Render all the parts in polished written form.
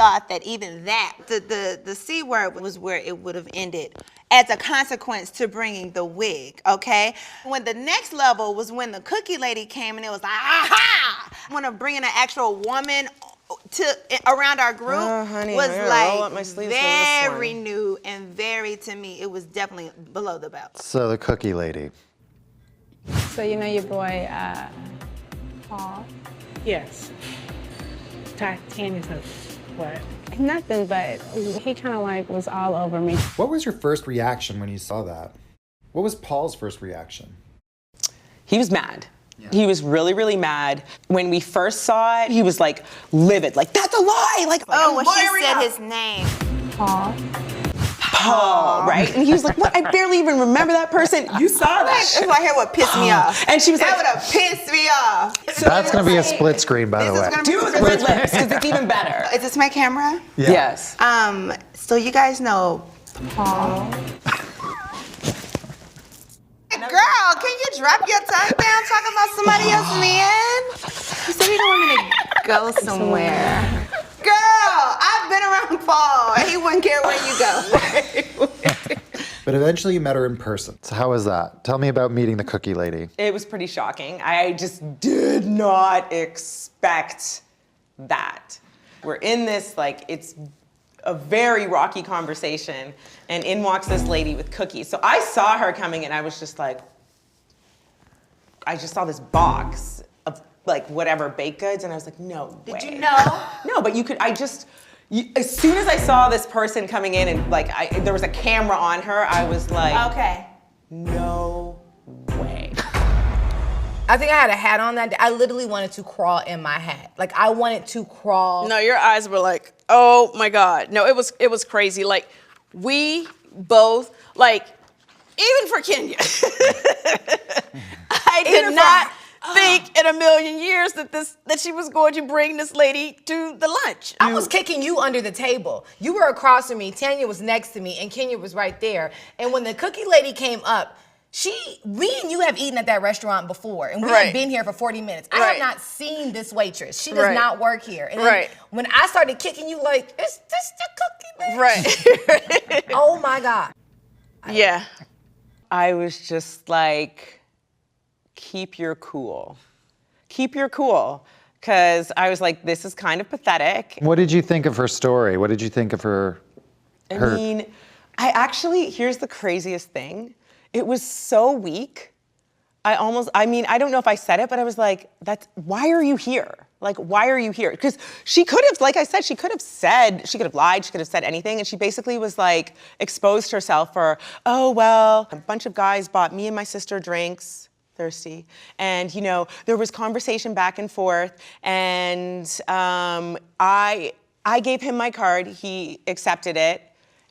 thought that even that, the C word was where it would have ended as a consequence to bringing the wig, okay? When the next level was when the cookie lady came and it was like, aha! When bringing an actual woman around our group honey, was roll up my like sleeves very new and very, to me, it was definitely below the belt. So the cookie lady. So you know your boy, Paul? Yes. Tanya's husband. What? Nothing, but he kind of like was all over me. What was your first reaction when you saw that? What was Paul's first reaction? He was mad. Yeah. He was really, really mad. When we first saw it, he was like livid, like, that's a lie! Like, oh, when she said his name. Paul, right? And he was like, what? I barely even remember that person. You saw that. That's right here what pissed me off. And she was that like, would have pissed me off. So that's going to be a split screen, by the way. Do the red lips, because it's even better. Is this my camera? Yeah. Yes. So you guys know Paul. Girl, can you drop your tongue down talking about somebody else's man? You said you don't want me to go somewhere. Girl, I've been around Paul, and he wouldn't care where you go. But eventually you met her in person. So how was that? Tell me about meeting the cookie lady. It was pretty shocking. I just did not expect that. We're in this, like, it's a very rocky conversation, and in walks this lady with cookies. So I saw her coming, and I was just like, I just saw this box of like whatever baked goods, and I was like, no way. Did you know? No, but as soon as I saw this person coming in and like there was a camera on her, I was like, okay, no way. I think I had a hat on that day. I literally wanted to crawl in my hat. Like, I wanted to crawl. No, your eyes were like, oh my God. No, it was crazy. Like, we both, like, even for Kenya, I did not think in a million years that she was going to bring this lady to the lunch. I was kicking you under the table. You were across from me, Tanya was next to me, and Kenya was right there. And when the cookie lady came up, we and you have eaten at that restaurant before, and we have been here for 40 minutes. I have not seen this waitress. She does not work here. And then when I started kicking you, like, is this the cookie, bitch? Right. Oh my God. Yeah. I was just like, keep your cool. Keep your cool. Because I was like, this is kind of pathetic. What did you think of her story? What did you think of her? I mean, here's the craziest thing. It was so weak. I don't know if I said it, but I was like, why are you here? Like, why are you here? Because she could have, like I said, she could have lied, she could have said anything, and she basically was like, exposed herself for, oh, well, a bunch of guys bought me and my sister drinks, thirsty, and, you know, there was conversation back and forth, and I gave him my card, he accepted it,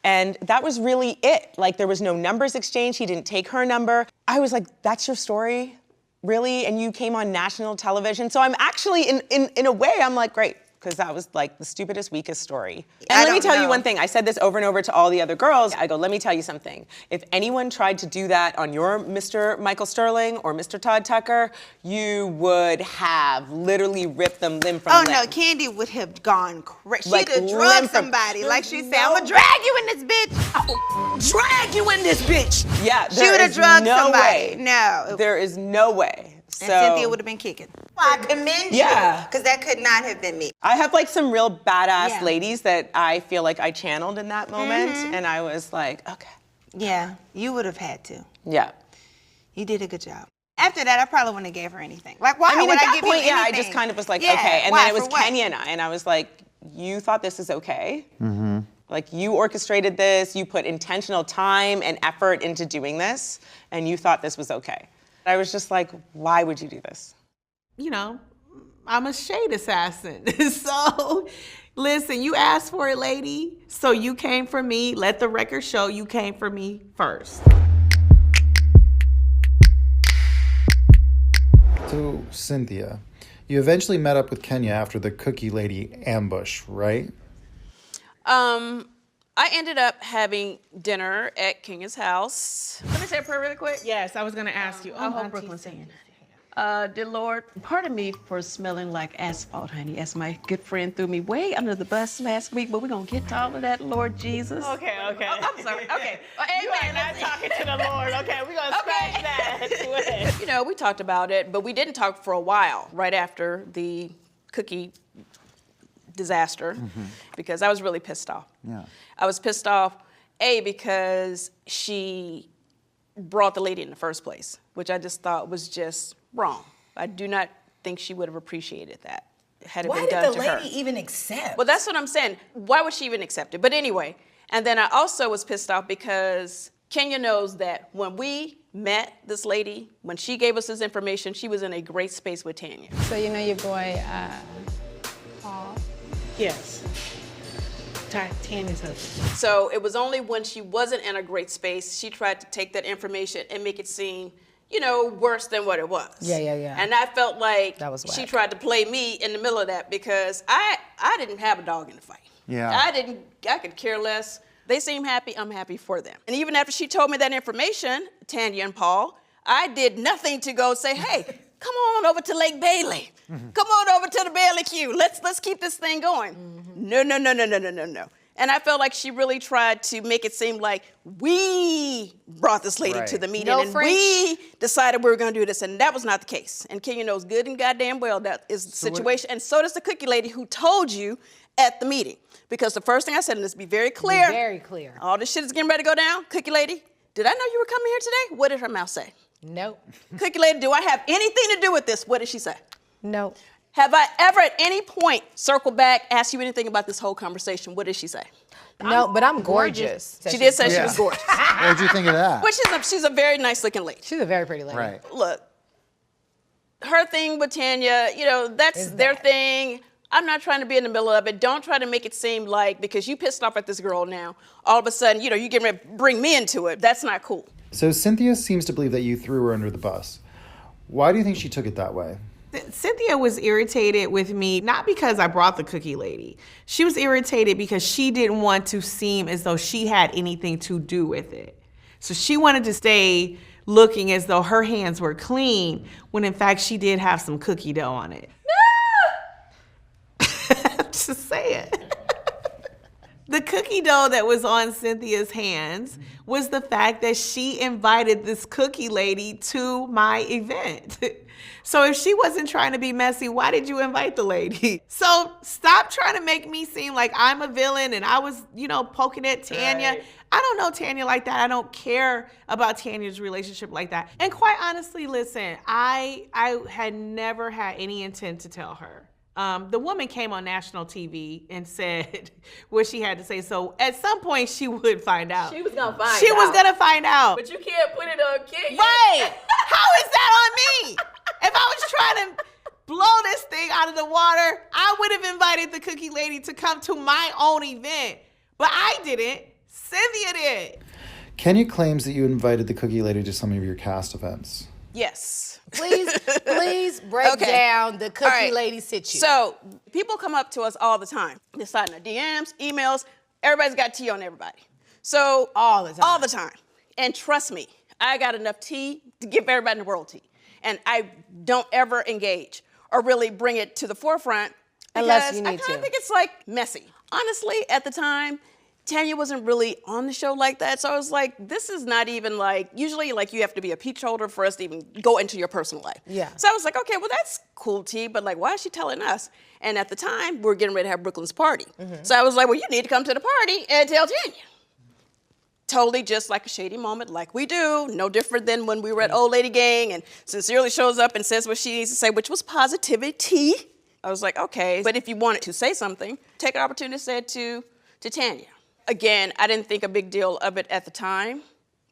and that was really it. Like, there was no numbers exchanged, he didn't take her number. I was like, that's your story? Really? And you came on national television? So I'm actually, in a way, I'm like, great, because that was like the stupidest, weakest story. And let me tell you one thing, I said this over and over to all the other girls. I go, let me tell you something. If anyone tried to do that on your Mr. Michael Sterling or Mr. Todd Tucker, you would have literally ripped them limb from limb. Oh no, Kandi would have gone crazy. Like, She'd have drugged somebody. Like she said, I'm gonna drag you in this bitch. I'll drag you in this bitch. Yeah, she would have drugged somebody. Way. No. There is no way. And Cynthia would have been kicking. I commend you, because that could not have been me. I have like some real badass ladies that I feel like I channeled in that moment, and I was like, okay. Yeah, you would have had to. Yeah. You did a good job. After that, I probably wouldn't have gave her anything. Like, why I mean, would at I that give point, you anything? I just kind of was like, Yeah, okay. And why, then it was for what? Kenya and I was like, you thought this is okay? Like, you orchestrated this, you put intentional time and effort into doing this, and you thought this was okay. I was just like, why would you do this? You know, I'm a shade assassin. So, listen, you asked for it, lady. So you came for me. Let the record show you came for me first. So, Cynthia, you eventually met up with Kenya after the cookie lady ambush, right? I ended up having dinner at Kenya's house. Let me say a prayer really quick. Yes, I was going to ask you. I hope Brooklyn's saying. Dear Lord, pardon me for smelling like asphalt, honey, as my good friend threw me way under the bus last week, but we're going to get to all of that, Lord Jesus. Okay. Oh, I'm sorry. Okay. Well, You are not talking to the Lord. Okay, we're gonna scratch that. You know, we talked about it, but we didn't talk for a while right after the cookie disaster because I was really pissed off. Yeah. I was pissed off, because she brought the lady in the first place, which I just thought was just wrong. I do not think she would have appreciated that had it Why been did done the to her. lady even accept? Well, that's what I'm saying. Why would she even accept it? But anyway, and then I also was pissed off because Kenya knows that when we met this lady, when she gave us this information, she was in a great space with Tanya. So you know your boy, Paul? Yes. Tanya's husband. So it was only when she wasn't in a great space, she tried to take that information and make it seem, worse than what it was. Yeah. And I felt like That was she whack. tried to play me in the middle of that because I didn't have a dog in the fight. Yeah. I could care less. They seem happy, I'm happy for them. And even after she told me that information, Tanya and Paul, I did nothing to go say, hey, come on over to Lake Bailey. Come on over to the Bailey Q. Let's keep this thing going. No. And I felt like she really tried to make it seem like we brought this lady to the meeting No and French. we decided we were going to do this, and that was not the case. And Kenya knows good and goddamn well that is the situation, and so does the cookie lady who told you at the meeting. Because the first thing I said, and let's be very clear. Very clear. All this shit is getting ready to go down. Cookie lady, did I know you were coming here today? What did her mouth say? Nope. Cookie lady, do I have anything to do with this? What did she say? Nope. Have I ever at any point circled back, asked you anything about this whole conversation? What did she say? No, but I'm gorgeous. She did say she was gorgeous. What did you think of that? Which she's a very nice looking lady. She's a very pretty lady. Right. Look, her thing with Tanya, that's their thing. I'm not trying to be in the middle of it. Don't try to make it seem like because you pissed off at this girl now, all of a sudden, you getting ready to bring me into it. That's not cool. So Cynthia seems to believe that you threw her under the bus. Why do you think she took it that way? Cynthia was irritated with me, not because I brought the cookie lady. She was irritated because she didn't want to seem as though she had anything to do with it. So she wanted to stay looking as though her hands were clean, when in fact she did have some cookie dough on it. Just saying. The cookie dough that was on Cynthia's hands was the fact that she invited this cookie lady to my event. So if she wasn't trying to be messy, why did you invite the lady? So stop trying to make me seem like I'm a villain and I was, poking at Tanya. Right. I don't know Tanya like that. I don't care about Tanya's relationship like that. And quite honestly, listen, I had never had any intent to tell her. The woman came on national TV and said what she had to say. So at some point she would find out. She was gonna find out. She was gonna find out. But you can't put it on Kenya. Right. How is that on me? If I was trying to blow this thing out of the water, I would have invited the cookie lady to come to my own event. But I didn't. Cynthia did. Kenya claims that you invited the cookie lady to some of your cast events. Yes. Please break down the cookie lady situation. So people come up to us all the time. They're sliding their DMs, emails. Everybody's got tea on everybody. So all the time. All the time. And trust me, I got enough tea to give everybody in the world tea. And I don't ever engage or really bring it to the forefront Unless because you need I kind to. of think it's like messy. Honestly, at the time, Tanya wasn't really on the show like that. So I was like, this is not even like, usually like you have to be a peach holder for us to even go into your personal life. Yeah. So I was like, okay, well that's cool tea, but like, why is she telling us? And at the time, we were getting ready to have Brooklyn's party. Mm-hmm. So I was like, well, you need to come to the party and tell Tanya. Totally just like a shady moment like we do, no different than when we were at Old Lady Gang and sincerely shows up and says what she needs to say, which was positivity. I was like, okay, but if you wanted to say something, take an opportunity to say it to Tanya. Again, I didn't think a big deal of it at the time.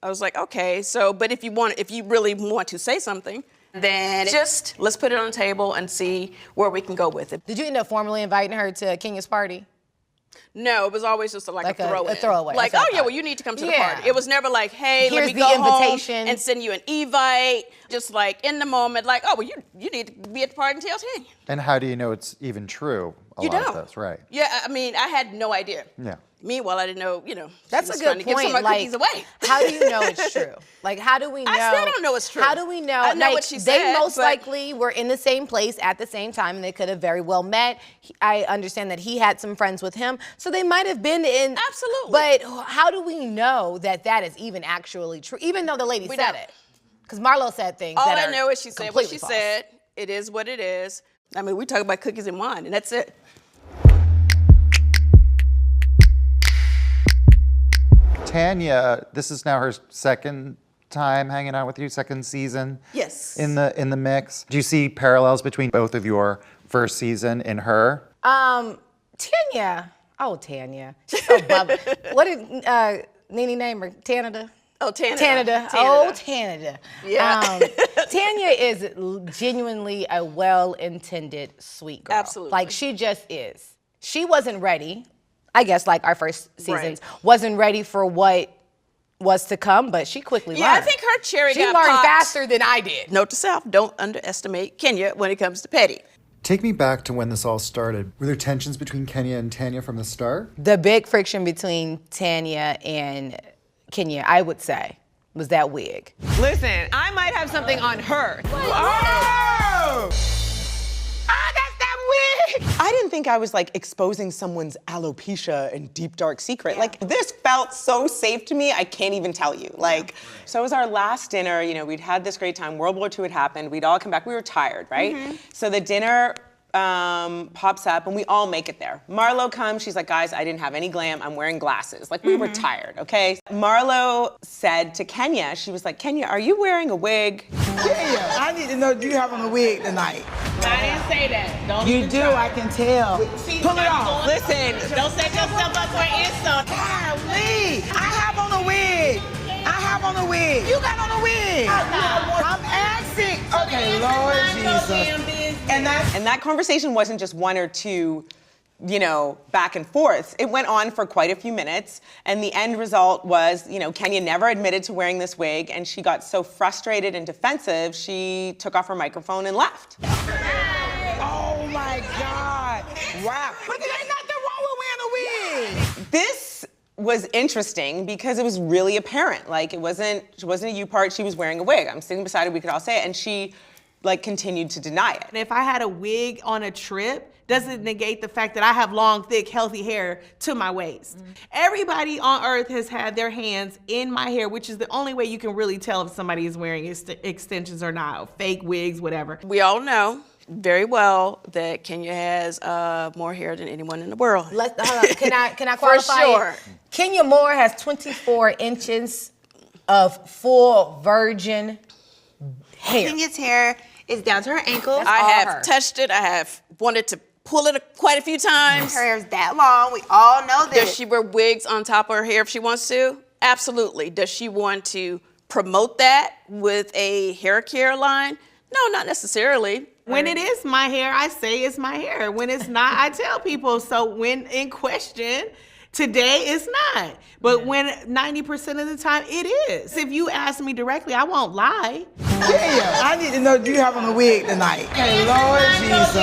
I was like, okay, so, but if you really want to say something, then just let's put it on the table and see where we can go with it. Did you end up formally inviting her to Kenya's party? No, it was always just like a throw-in. A throwaway. Like, oh yeah, well you need to come to the party. It was never like, hey, Here's let me the go invitation. home and send you an evite. Just like in the moment, like, oh well, you need to be at the party and tell Tanya. And how do you know it's even true? a You lot don't. of those, right? Yeah, I mean, I had no idea. Yeah. Meanwhile, I didn't know, That's she a was good trying to give point. some of my cookies away. How do you know it's true? Like, how do we know? I still don't know it's true. How do we know? I know like, what she they said, most but- likely were in the same place at the same time, and they could have very well met. I understand that he had some friends with him, so they might have been in. Absolutely. But how do we know that that is even actually true? Even though the lady We said don't. it, because Marlo said things. All that I are know is she said what she completely false. said. It is what it is. I mean, we talk about cookies and wine, and that's it. Tanya, this is now her second time hanging out with you, second season. Yes. In the mix. Do you see parallels between both of your first season and her? Tanya. Oh, Tanya. She's so bubbly. What did Nene name her? Canada? Oh, Tanya. Canada. Oh, Canada. Yeah. Tanya is genuinely a well-intended, sweet girl. Absolutely. Like, she just is. She wasn't ready, I guess, like our first seasons, Right. wasn't ready for what was to come, but she quickly learned. Yeah, I think her cherry she got learned popped. faster than I did. Note to self, don't underestimate Kenya when it comes to petty. Take me back to when this all started. Were there tensions between Kenya and Tanya from the start? The big friction between Tanya and Kenya, I would say, was that wig. Listen, I might have something on her. Oh! That's that wig! I didn't think I was like exposing someone's alopecia and deep dark secret. Like this felt so safe to me, I can't even tell you. Like, so it was our last dinner, we'd had this great time, World War II had happened, we'd all come back, we were tired, right? So the dinner pops up and we all make it there. Marlo comes, she's like, guys, I didn't have any glam, I'm wearing glasses. Like we were tired, okay? Marlo said to Kenya, she was like, Kenya, are you wearing a wig? Yeah, I need to know, do you have on a wig tonight? I didn't say that. Don't You even do, try. I can tell. Pull it off. Listen, Don't set yourself up for an insult. Golly, I have on a wig. I have on a wig. You got on a wig. I'm asking. Okay, Lord Jesus. And that's and that conversation wasn't just one or two, back and forth. It went on for quite a few minutes, and the end result was, Kenya never admitted to wearing this wig, and she got so frustrated and defensive, she took off her microphone and left. oh my God. Wow. But there ain't nothing wrong with wearing a wig. This was interesting because it was really apparent. Like, she wasn't a you part, she was wearing a wig. I'm sitting beside her, we could all say it, and she continued to deny it. And if I had a wig on a trip, doesn't negate the fact that I have long, thick, healthy hair to my waist. Everybody on earth has had their hands in my hair, which is the only way you can really tell if somebody is wearing extensions or not, fake wigs, whatever. We all know very well that Kenya has more hair than anyone in the world. Hold on. Can I qualify? sure. it? Kenya Moore has 24 inches of full virgin hair. Kenya's hair is down to her ankles. I all have her. touched it. I have wanted to pull it quite a few times. Her hair's that long. We all know this. Does she wear wigs on top of her hair if she wants to? Absolutely. Does she want to promote that with a hair care line? No, not necessarily. When it is my hair, I say it's my hair. When it's not, I tell people. So when in question, today it's not. But when 90% of the time it is. If you ask me directly, I won't lie. Yeah, I need to know, do you have on a wig tonight? Okay, Lord Jesus.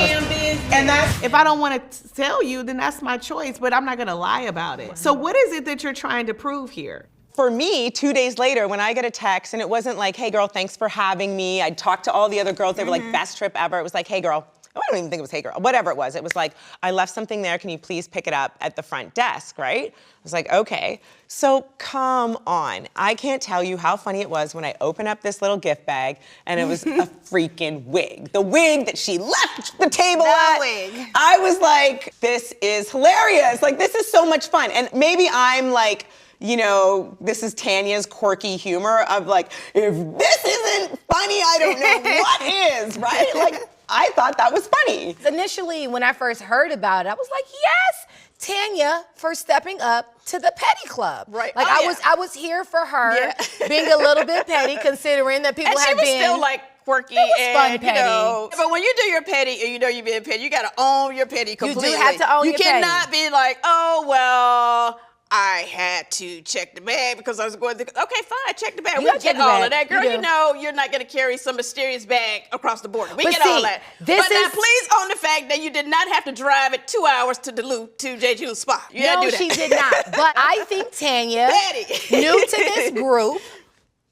And that's If I don't want to tell you, then that's my choice, but I'm not going to lie about it. So what is it that you're trying to prove here? For me, 2 days later, when I get a text, and it wasn't like, hey girl, thanks for having me. I'd talked to all the other girls, they were like, best trip ever. It was like, hey girl, I don't even think it was hey girl, whatever it was. It was like, I left something there, can you please pick it up at the front desk, right? I was like, okay. So come on. I can't tell you how funny it was when I opened up this little gift bag and it was a freaking wig. The wig that she left the table at. wig. I was like, this is hilarious. Like, this is so much fun. And maybe I'm like, this is Tanya's quirky humor of like, if this isn't funny, I don't know what is, right? Like, I thought that was funny. Initially, when I first heard about it, I was like, yes, Tanya for stepping up to the petty club. Right. Like Oh, I was here for her being a little bit petty, considering that people And she had was been still like quirky It was fun and petty. but when you do your petty and you're being petty, you gotta own your petty completely. have to own you your cannot be like, oh well, I had to check the bag because I was going to, okay, fine, check the bag. You We gotta get check the all bag. of that. Girl, You you do. know you're not going to carry some mysterious bag across the border. We But get see, all that. this But now is- please own the fact that you did not have to drive it 2 hours to Duluth to J. June's spa. You had to No, do that. she did not. But I think Tanya, Betty. new to this group,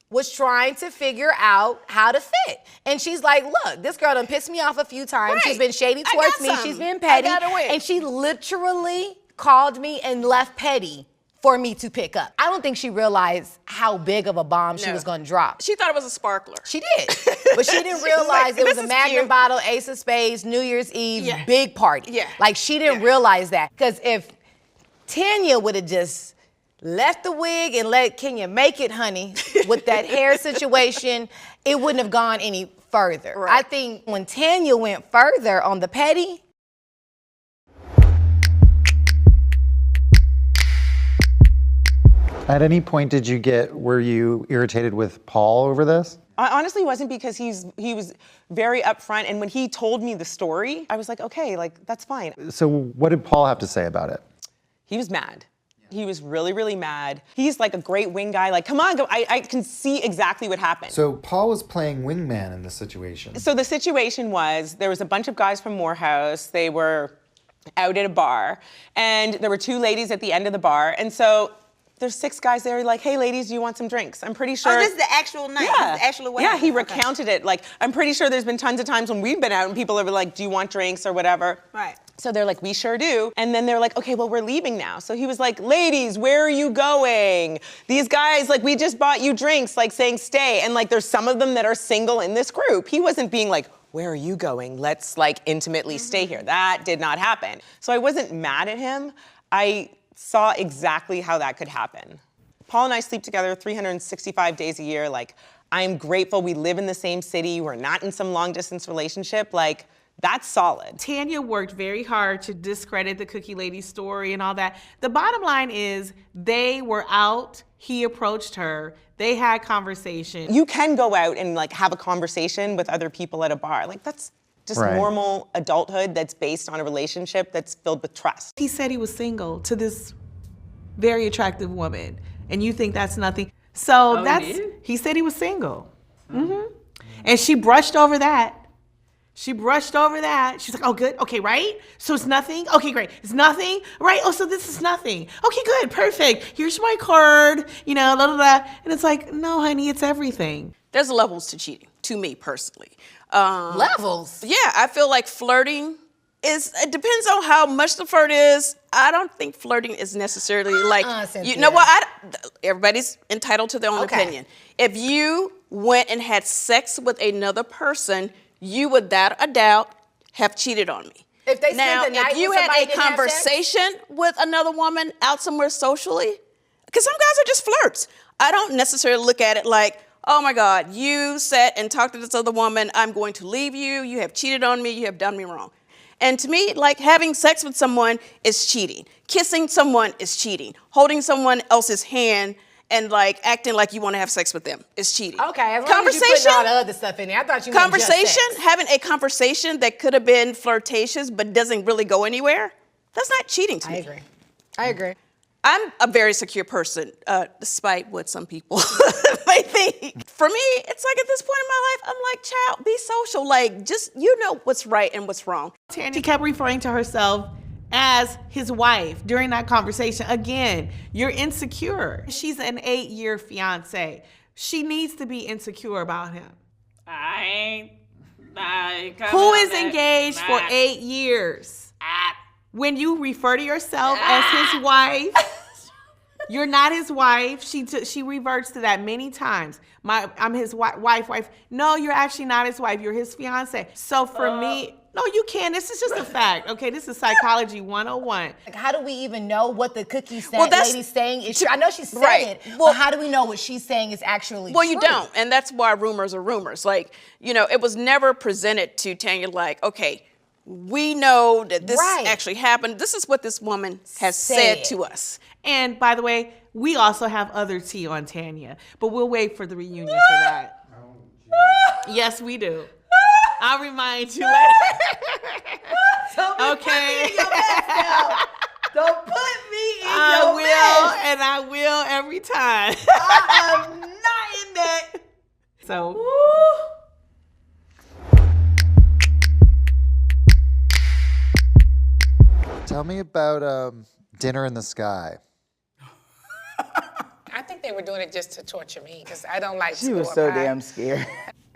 was trying to figure out how to fit. And she's like, look, this girl done pissed me off a few times. Right. She's been shady I towards got me. something. She's been I petty. got a wig. And she literally called me and left petty for me to pick up. I don't think she realized how big of a bomb she No. was gonna drop. She thought it was a sparkler. She did. But she didn't She was realize like, it was "This a is Magnum cute." bottle, Ace of Spades, New Year's Eve, Yeah. big party. Yeah. Like she didn't Yeah. realize that. Because if Tanya would have just left the wig and let Kenya make it, honey, with that hair situation, it wouldn't have gone any further. Right. I think when Tanya went further on the petty, At any point were you irritated with Paul over this? I honestly wasn't, because he was very upfront, and when he told me the story, I was like, okay, like that's fine. So what did Paul have to say about it? He was mad. He was really, really mad. He's like a great wing guy. Like, come on, go. I can see exactly what happened. So Paul was playing wingman in this situation. So the situation was, there was a bunch of guys from Morehouse. They were out at a bar, and there were two ladies at the end of the bar. And so there's 6 guys there, like, hey, ladies, do you want some drinks? I'm pretty sure. Oh, this is the actual night. Yeah. This is the actual way. Yeah, he recounted it. Like, I'm pretty sure there's been tons of times when we've been out and people are like, do you want drinks or whatever? Right. So they're like, we sure do. And then they're like, okay, well, we're leaving now. So he was like, ladies, where are you going? These guys, like, we just bought you drinks, like saying stay. And like, there's some of them that are single in this group. He wasn't being like, where are you going? Let's like intimately stay here. That did not happen. So I wasn't mad at him. I saw exactly how that could happen. Paul and I sleep together 365 days a year. Like, I'm grateful we live in the same city. We're not in some long distance relationship. Like, that's solid. Tanya worked very hard to discredit the Cookie Lady story and all that. The bottom line is they were out, he approached her, they had conversation. You can go out and like have a conversation with other people at a bar. Like, that's just Right. normal adulthood that's based on a relationship that's filled with trust. He said he was single to this very attractive woman, and you think that's nothing. So he said he was single. Mm-hmm. And she brushed over that. She's like, oh, good. Okay, right? So it's nothing? Okay, great. It's nothing? Right? Oh, so this is nothing. Okay, good. Perfect. Here's my card, you know, blah, blah, blah. And it's like, no, honey, it's everything. There's levels to cheating, to me personally. levels. Yeah, I feel like flirting it depends on how much the flirt is. I don't think flirting is necessarily like, you know what, everybody's entitled to their own opinion. If you went and had sex with another person, you would without a doubt have cheated on me. If they now, spent the night if you with had somebody a didn't have sex? conversation with another woman out somewhere socially, because some guys are just flirts. I don't necessarily look at it like, oh my God, you sat and talked to this other woman, I'm going to leave you, you have cheated on me, you have done me wrong. And to me, like having sex with someone is cheating. Kissing someone is cheating. Holding someone else's hand and like acting like you want to have sex with them is cheating. Okay, as long as you putting all the other stuff in there. I thought you meant just sex. Having a conversation that could have been flirtatious but doesn't really go anywhere, that's not cheating to me. I agree. I'm a very secure person, despite what some people may think. For me, it's like at this point in my life, I'm like, child, be social. Like, just, you know what's right and what's wrong. Tanya kept referring to herself as his wife during that conversation. Again, you're insecure. She's an 8-year fiancé. She needs to be insecure about him. Who is engaged for 8 years? When you refer to yourself as his wife, you're not his wife. She reverts to that many times. I'm his wife. No, you're actually not his wife. You're his fiance. So for me, no, you can't. This is just a fact. Okay, this is psychology 101. Like, how do we even know what the cookie lady's saying is true? I know she said it, but how do we know what she's saying is actually true? Well, you don't, and that's why rumors are rumors. Like, you know, it was never presented to Tanya like, okay, we know that this actually happened. This is what this woman has said to us. And by the way, we also have other tea on Tanya, but we'll wait for the reunion for that. Yes, we do. I'll remind you later. Okay. Don't put me in I will, and I will every time. I am not in that. So. Tell me about Dinner in the Sky. I think they were doing it just to torture me because I don't like She was so damn scared.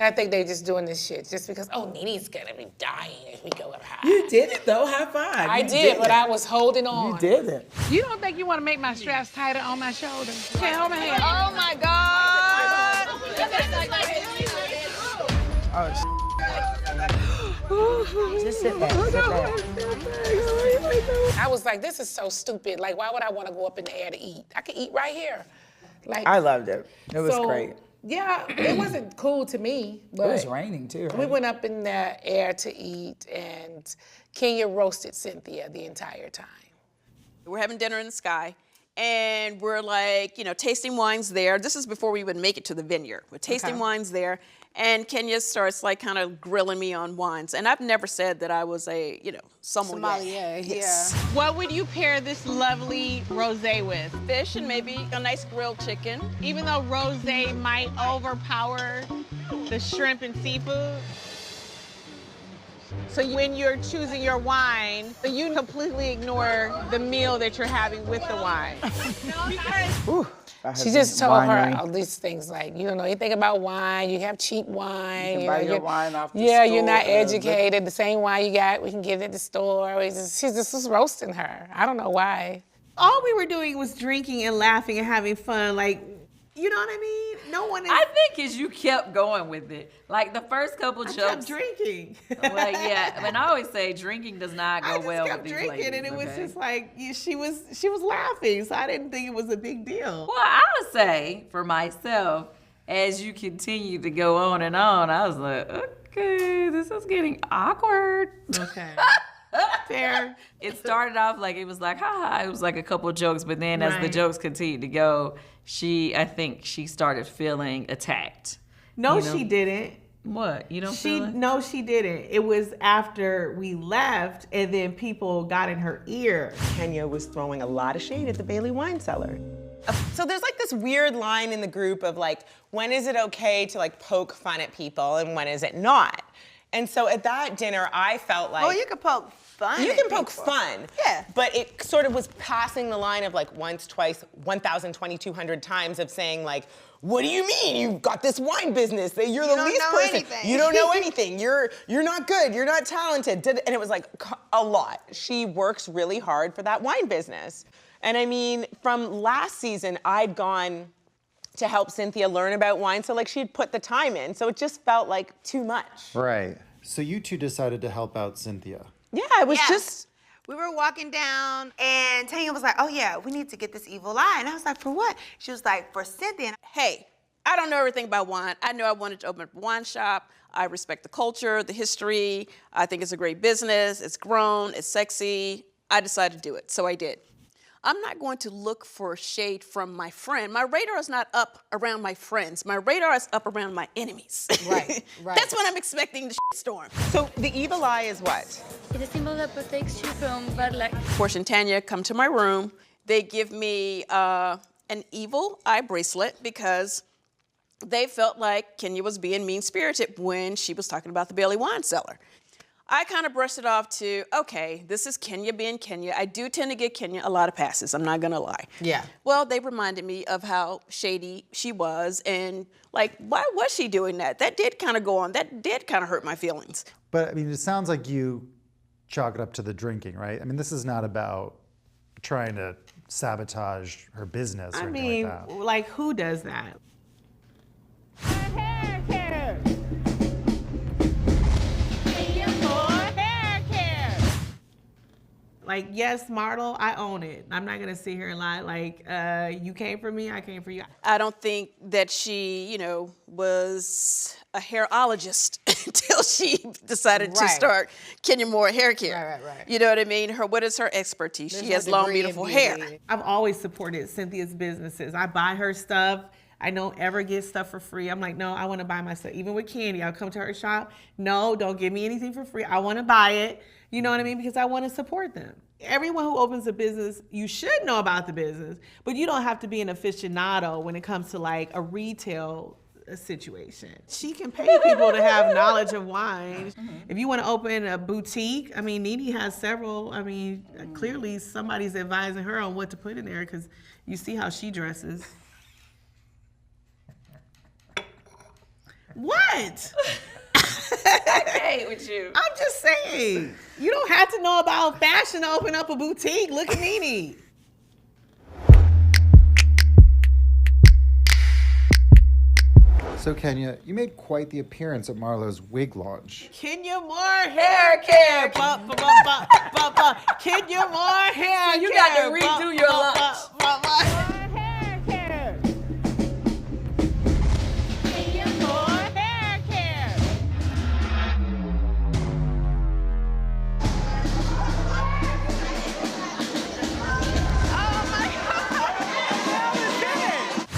I think they just doing this shit just because, oh, Nene's gonna be dying if we go up high. You did it though. High five. I You did, but it. I was holding on. You did it. You don't think you want to make my straps tighter on my shoulders? Okay, hold my hand. Oh my God! Just sit back. Sit back. I was like, this is so stupid. Like, why would I want to go up in the air to eat? I could eat right here. Like, I loved it. It was so, great. Yeah, it wasn't cool to me. But It was raining too. we went up in the air to eat, and Kenya roasted Cynthia the entire time. We're having dinner in the sky, and we're like, tasting wines there. This is before we would make it to the vineyard. We're tasting wines there, and Kenya starts like kind of grilling me on wines. And I've never said that I was a, sommelier. Yes. What would you pair this lovely rosé with? Fish and maybe a nice grilled chicken. Even though rosé might overpower the shrimp and seafood. So when you're choosing your wine, you completely ignore the meal that you're having with the wine. She just told her all these things like, you don't know anything about wine, you have cheap wine. You can buy your wine off the Yeah, you're store, not educated. The same wine you got, we can get it at the store. She just was roasting her. I don't know why. All we were doing was drinking and laughing and having fun. Like, you know what I mean? No one is. I think as you kept going with it, like the first couple jokes. I kept drinking. Well, yeah, I mean, I always say drinking does not go well with these drinking, ladies, and it was okay? just like she was laughing, so I didn't think it was a big deal. Well, I would say for myself, as you continue to go on and on, I was like, okay, this is getting awkward. Okay. Fair. It started off like it was like, haha, it was like a couple jokes, but then as the jokes continued to go, I think she started feeling attacked. No, she didn't. What? You don't feel it? No, she didn't. It was after we left, and then people got in her ear. Kenya was throwing a lot of shade at the Bailey Wine Cellar. So there's like this weird line in the group of like, when is it okay to like poke fun at people and when is it not? And so at that dinner, I felt like... Oh, you can poke fun. You can poke fun. Yeah. But it sort of was passing the line of like once, twice, 1,000, 2,200 times of saying like, what do you mean? You've got this wine business. You're the least person. Anything. You don't know anything. You're not good. You're not talented. And it was like a lot. She works really hard for that wine business. And I mean, from last season, I'd gone to help Cynthia learn about wine. So like she had put the time in. So it just felt like too much. Right. So you two decided to help out Cynthia. Yeah, it was just... We were walking down, and Tanya was like, oh, yeah, we need to get this evil eye. And I was like, for what? She was like, for Cynthia. Hey, I don't know everything about wine. I knew I wanted to open up a wine shop. I respect the culture, the history. I think it's a great business. It's grown, it's sexy. I decided to do it, so I did. I'm not going to look for shade from my friend. My radar is not up around my friends. My radar is up around my enemies. Right. That's when I'm expecting the storm. So the evil eye is what? It's a symbol that protects you from bad luck. Porsha and Tanya come to my room. They give me an evil eye bracelet because they felt like Kenya was being mean-spirited when she was talking about the Bailey Wine Cellar. I kind of brushed it off to, okay, this is Kenya being Kenya. I do tend to give Kenya a lot of passes, I'm not gonna lie. Yeah. Well, they reminded me of how shady she was and like, why was she doing that? That did kind of go on, that did kind of hurt my feelings. But I mean, it sounds like you chalk it up to the drinking, right? I mean, this is not about trying to sabotage her business or anything like that. Like who does that? Like, yes, Marlo, I own it. I'm not gonna sit here and lie. Like, you came for me, I came for you. I don't think that she, was a hairologist until she decided to start Kenya Moore hair care. Right. You know what I mean? What is her expertise? She has long, beautiful hair. I've always supported Cynthia's businesses. I buy her stuff. I don't ever get stuff for free. I'm like, no, I want to buy my stuff. Even with Kandi, I'll come to her shop. No, don't give me anything for free. I want to buy it. You know what I mean? Because I want to support them. Everyone who opens a business, you should know about the business, but you don't have to be an aficionado when it comes to like a retail situation. She can pay people to have knowledge of wine. If you want to open a boutique, I mean, Nene has several. I mean, clearly somebody's advising her on what to put in there because you see how she dresses. What? I hate with you. I'm just saying. You don't have to know about fashion to open up a boutique. Look at Nene. So Kenya, you made quite the appearance at Marlo's wig launch. Kenya Moore hair care. Kenya Moore hair care. You got to redo your lunch. Hair care. Kenya Moore hair care.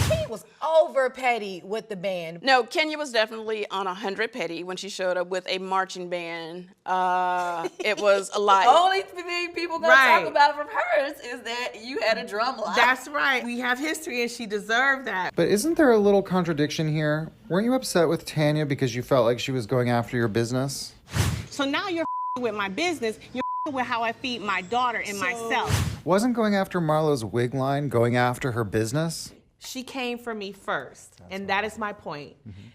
He was over petty with the band. No, Kenya was definitely on 100 petty when she showed up with a marching band. It was a lot. The only thing people gonna talk about from hers is that you had a drum line. That's right. We have history and she deserved that. But isn't there a little contradiction here? Weren't you upset with Tanya because you felt like she was going after your business? So now you're with my business, you're with how I feed my daughter and myself. Wasn't going after Marlo's wig line going after her business? She came for me first, and that is my point.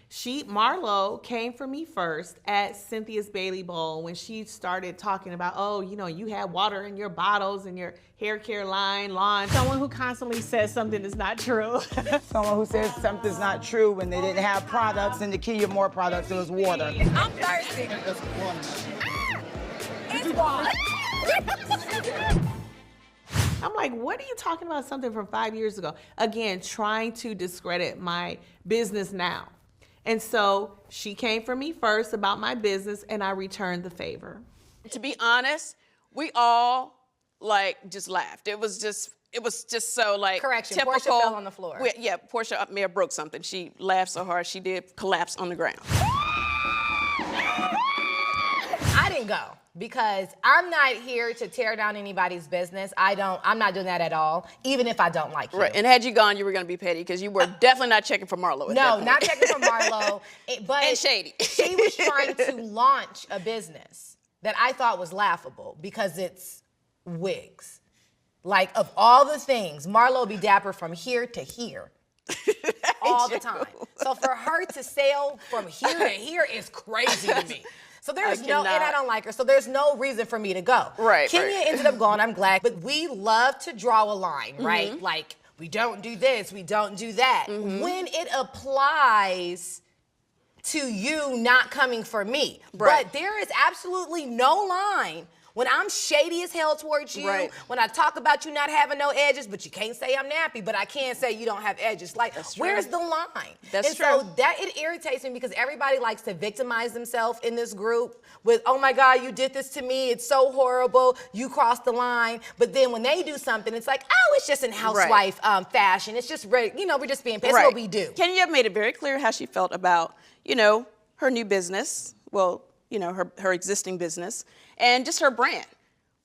Marlo came for me first at Cynthia's Bailey Bowl when she started talking about, oh, you know, you had water in your bottles and your hair care line, lawn. Someone who constantly says something is not true. Someone who says something's not true when they didn't have products and the Kenya Moore products, it was water. I'm thirsty. It's water. I'm like, what are you talking about something from 5 years ago? Again, trying to discredit my business now. And so she came for me first about my business and I returned the favor. To be honest, we all just laughed. It was just so Correction, typical. Porsha fell on the floor. Porsha may have broke something. She laughed so hard she did collapse on the ground. I didn't go because I'm not here to tear down anybody's business. I'm not doing that at all, even if I don't like you. Right, and had you gone, you were going to be petty because you were definitely not checking for Marlo at that No, point. not checking for Marlo. But and shady. She was trying to launch a business that I thought was laughable because it's wigs. Like, of all the things, Marlo be dapper from here to here. all the time. So for her to sail from here to here is crazy to me. So there's and I don't like her, so there's no reason for me to go. Right. Kenya ended up going, I'm glad, but we love to draw a line, right? Like, we don't do this, we don't do that. When it applies to you not coming for me. Right. But there is absolutely no line when I'm shady as hell towards you, when I talk about you not having no edges, but you can't say I'm nappy, but I can't say you don't have edges. Like, where's the line? That's and true. So it irritates me because everybody likes to victimize themselves in this group with, oh my God, you did this to me, it's so horrible, you crossed the line. But then when they do something, it's like, oh, it's just in housewife fashion. It's just, we're just being pissed. That's what we do. Kenya made it very clear how she felt about, her new business, her existing business, and just her brand,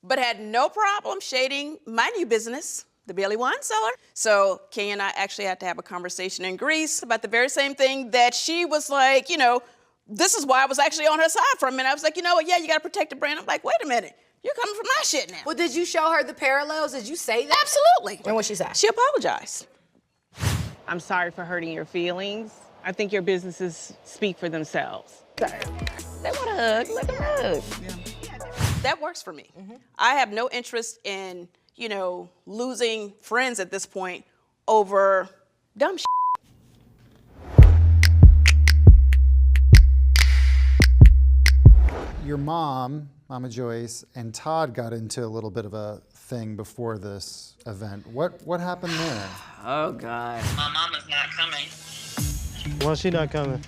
but had no problem shading my new business, the Bailey Wine Cellar. So Kenya and I actually had to have a conversation in Greece about the very same thing that she was like, this is why I was actually on her side for a minute. I was like, you know what, yeah, you gotta protect the brand. I'm like, wait a minute, you're coming for my shit now. Well, did you show her the parallels? Did you say that? Absolutely. And what she said? She apologized. I'm sorry for hurting your feelings. I think your businesses speak for themselves. They want a hug, let them hug. That works for me. I have no interest in, losing friends at this point over dumb shit. Your mom, Mama Joyce, and Todd got into a little bit of a thing before this event. What happened there? Oh, God. My mama's not coming. Why is she not coming?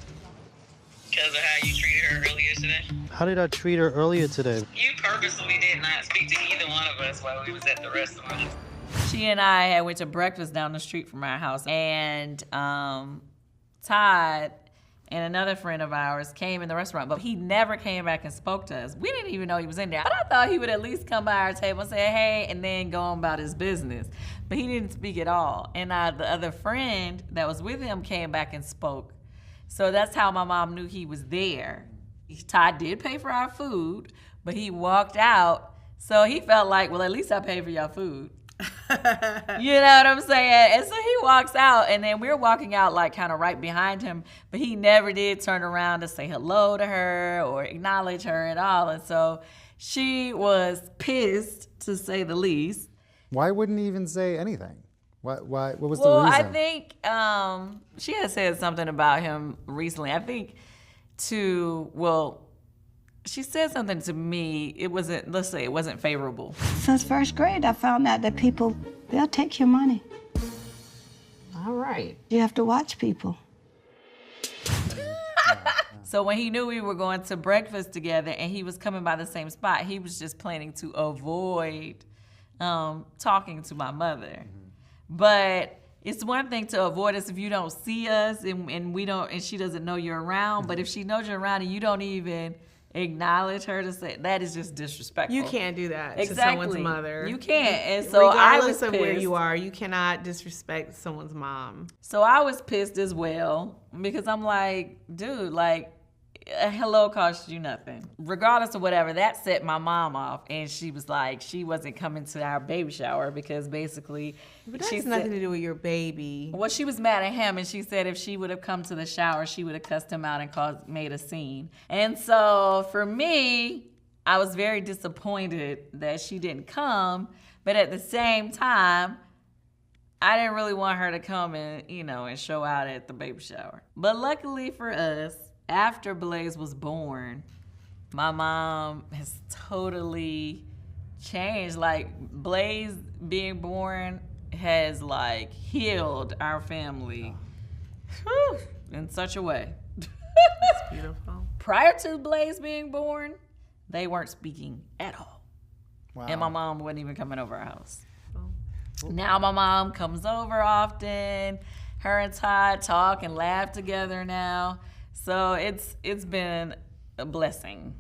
Because of how you treated her earlier today. How did I treat her earlier today? You purposely did not speak to either one of us while we was at the restaurant. She and I went to breakfast down the street from our house, and Todd and another friend of ours came in the restaurant, but he never came back and spoke to us. We didn't even know he was in there. But I thought he would at least come by our table and say, hey, and then go on about his business. But he didn't speak at all. And the other friend that was with him came back and spoke. So that's how my mom knew he was there. Todd did pay for our food, but he walked out. So he felt like, well, at least I paid for your food. You know what I'm saying? And so he walks out, and then we're walking out like kind of right behind him, but he never did turn around to say hello to her or acknowledge her at all. And so she was pissed, to say the least. Why wouldn't he even say anything? What was the reason? Well, I think she had said something about him recently. I think she said something to me. It wasn't, let's say, it wasn't favorable. Since first grade, I found out that people, they'll take your money. All right. You have to watch people. So when he knew we were going to breakfast together and he was coming by the same spot, he was just planning to avoid talking to my mother. But it's one thing to avoid us if you don't see us and she doesn't know you're around. But if she knows you're around and you don't even acknowledge her, to say that is just disrespectful. You can't do that exactly. to someone's mother. You can't. And so regardless I was of where pissed. you are, you cannot disrespect someone's mom. So I was pissed as well because I'm like, dude, like, a hello cost you nothing. Regardless of whatever, that set my mom off, and she was like, she wasn't coming to our baby shower because basically, but that has nothing to do with your baby. Well, she was mad at him, and she said if she would have come to the shower, she would have cussed him out and made a scene. And so for me, I was very disappointed that she didn't come, but at the same time, I didn't really want her to come and show out at the baby shower. But luckily for us, after Blaze was born, my mom has totally changed. Like, Blaze being born has like healed our family in such a way. It's beautiful. Prior to Blaze being born, they weren't speaking at all. Wow. And my mom wasn't even coming over our house. Now my mom comes over often. Her and Todd talk and laugh together now. So it's been a blessing.